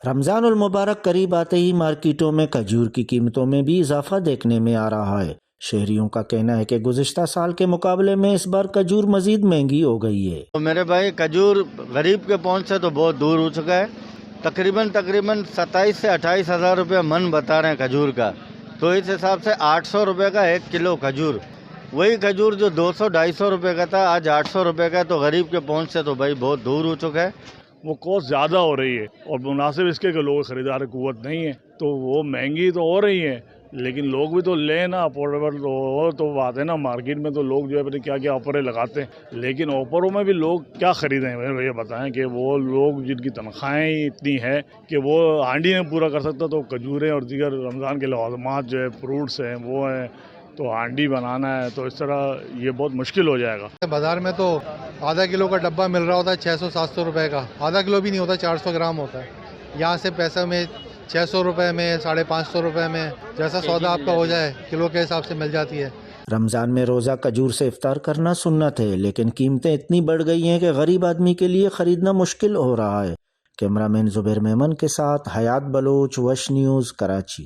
رمضان المبارک قریب آتے ہی مارکیٹوں میں کھجور کی قیمتوں میں بھی اضافہ دیکھنے میں آ رہا ہے۔ شہریوں کا کہنا ہے کہ گزشتہ سال کے مقابلے میں اس بار کھجور مزید مہنگی ہو گئی ہے۔ تو میرے بھائی کھجور غریب کے پہنچ سے تو بہت دور ہو چکا ہے۔ تقریباً 27 سے 28 ہزار روپے من بتا رہے ہیں کھجور کا، تو اس حساب سے 800 روپے کا 1 کلو کھجور، وہی کھجور جو 200-250 روپے کا تھا آج 800 روپے کا ہے، تو غریب کے پہنچ سے تو بھائی بہت دور ہو چکا ہے۔ وہ کوسٹ زیادہ ہو رہی ہے اور مناسب اس کے کہ لوگوں کی خریدار قوت نہیں ہے، تو وہ مہنگی تو ہو رہی ہے، لیکن لوگ بھی تو لیں نا، افورڈیبل تو بات ہے نا۔ مارکیٹ میں تو لوگ جو ہے کیا کیا آفریں لگاتے ہیں، لیکن آفروں میں بھی لوگ کیا خریدیں؟ یہ بتائیں کہ وہ لوگ جن کی تنخواہیں اتنی ہے کہ وہ ہانڈی نہیں پورا کر سکتا، تو کھجوریں اور دیگر رمضان کے لوازمات جو ہے، فروٹس ہیں وہ ہیں، تو ہانڈی بنانا ہے، تو اس طرح یہ بہت مشکل ہو جائے گا۔ بازار میں تو آدھا کلو کا ڈبہ مل رہا ہوتا ہے 600-700 روپے کا، آدھا کلو بھی نہیں ہوتا، 400 گرام ہوتا ہے۔ یہاں سے پیسہ میں 600 روپے میں 550 روپے میں جیسا سودا آپ کا ہو جائے کلو کے حساب سے مل جاتی ہے۔ رمضان میں روزہ کھجور سے افطار کرنا سنت ہے، لیکن قیمتیں اتنی بڑھ گئی ہیں کہ غریب آدمی کے لیے خریدنا مشکل ہو رہا ہے۔ کیمرہ مین زبیر میمن کے ساتھ حیات بلوچ، وش نیوز، کراچی۔